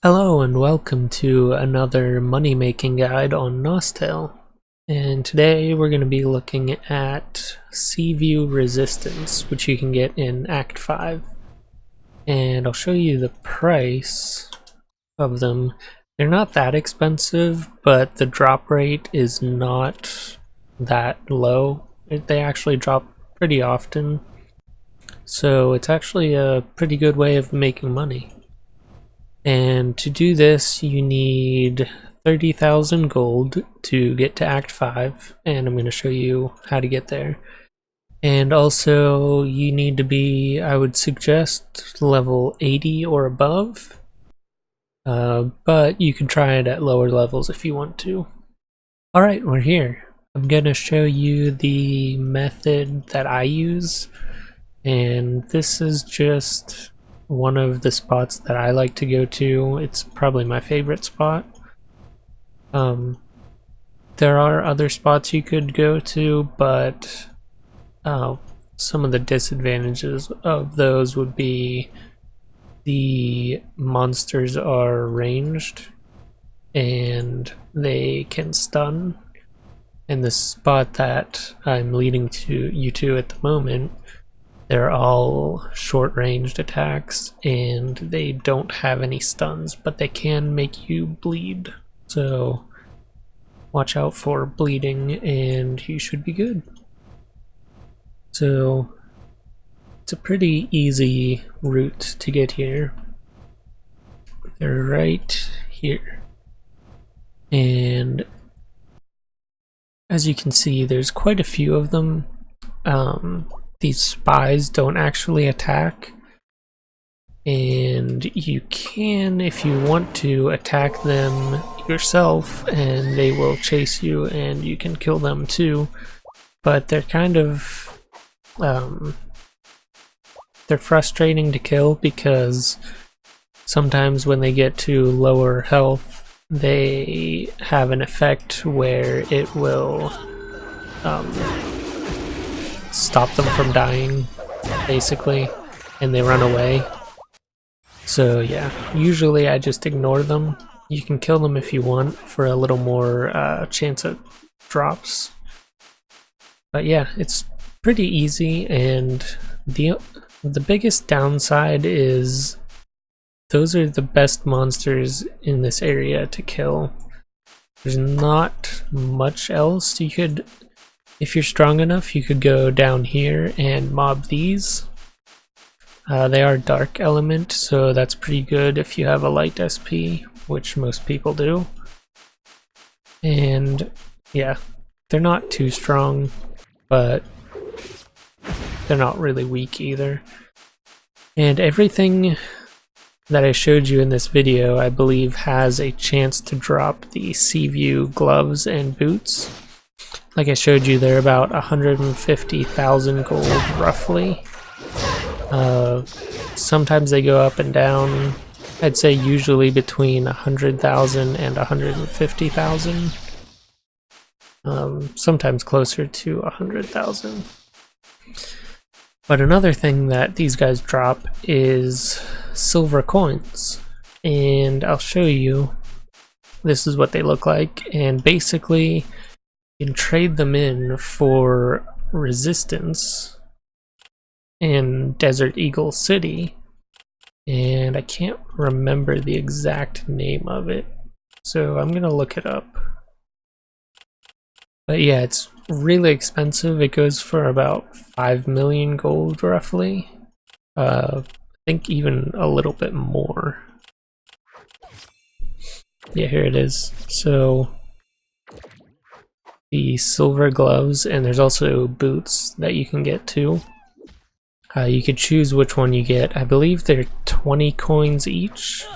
Hello and welcome to another money making guide on Nostale. And today we're going to be looking at Sea View Resistance, which you can get in Act 5. And I'll show you the price of them. They're not that expensive, but the drop rate is not that low. They actually drop pretty often. So it's actually a pretty good way of making money. And to do this, you need 30,000 gold to get to Act 5, and I'm going to show you how to get there. And also, you need to be, I would suggest, level 80 or above, but you can try it at lower levels if you want to. Alright, we're here. I'm going to show you the method that I use, and this is just one of the spots that I like to go to. It's probably my favorite spot. There are other spots you could go to, but some of the disadvantages of those would be the monsters are ranged and they can stun. And the spot that I'm leading you to at the moment, they're all short-ranged attacks, and they don't have any stuns, but they can make you bleed. So watch out for bleeding, and you should be good. So it's a pretty easy route to get here. They're right here. And as you can see, there's quite a few of them. These spies don't actually attack, and you can, if you want to, attack them yourself and they will chase you and you can kill them too, but they're kind of they're frustrating to kill because sometimes when they get to lower health they have an effect where it will stop them from dying, basically, and they run away. So yeah, usually I just ignore them. You can kill them if you want for a little more chance at drops. But yeah, it's pretty easy, and the biggest downside is those are the best monsters in this area to kill. There's not much else you could. If you're strong enough, you could go down here and mob these. They are dark element, so that's pretty good if you have a light SP, which most people do. And yeah, they're not too strong, but they're not really weak either. And everything that I showed you in this video, I believe, has a chance to drop the Sea View gloves and boots. Like I showed you, they're about 150,000 gold roughly. Sometimes they go up and down. I'd say usually between 100,000 and 150,000. Sometimes closer to 100,000. But another thing that these guys drop is silver coins. And I'll show you. This is what they look like. And basically, you can trade them in for resistance in Desert Eagle City, and I can't remember the exact name of it, so I'm gonna look it up. But yeah, it's really expensive. It goes for about 5 million gold roughly. I think even a little bit more. Yeah, here it is. So the silver gloves, and there's also boots that you can get too. You could choose which one you get. I believe they're 20 coins each,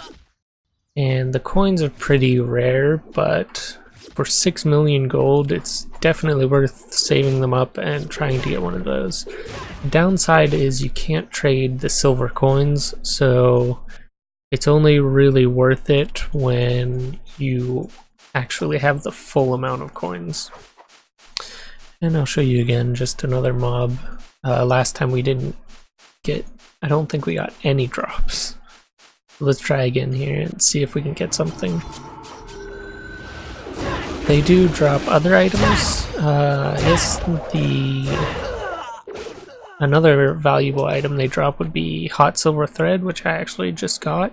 and the coins are pretty rare, but for 6 million gold it's definitely worth saving them up and trying to get one of those. The downside is you can't trade the silver coins, so it's only really worth it when you actually have the full amount of coins. And I'll show you again just another mob. Last time we didn't get, I don't think we got any drops. Let's try again here and see if we can get something. They do drop other items. I guess another valuable item they drop would be hot silver thread, which I actually just got.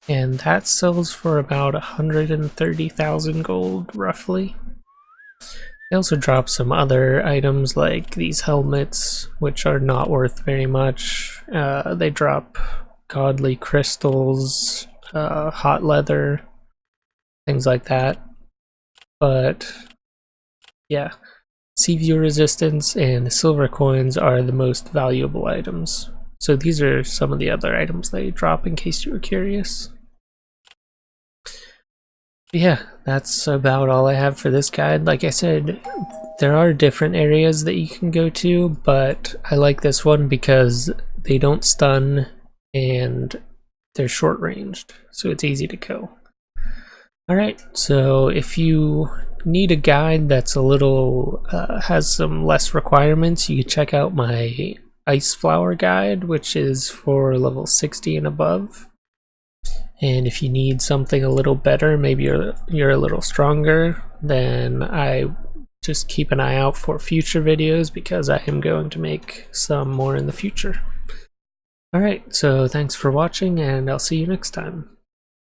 And that sells for about 130,000 gold, roughly. They also drop some other items like these helmets, which are not worth very much. They drop godly crystals, hot leather, things like that. But yeah, Sea-View resistance and the silver coins are the most valuable items. So these are some of the other items they drop in case you were curious. But yeah, that's about all I have for this guide. Like I said, there are different areas that you can go to, but I like this one because they don't stun and they're short ranged, so it's easy to kill. Alright, so if you need a guide that's a little, has some less requirements, you can check out my Ice Flower guide, which is for level 60 and above. And if you need something a little better, maybe you're a little stronger, then I just keep an eye out for future videos because I am going to make some more in the future. Alright, so thanks for watching and I'll see you next time.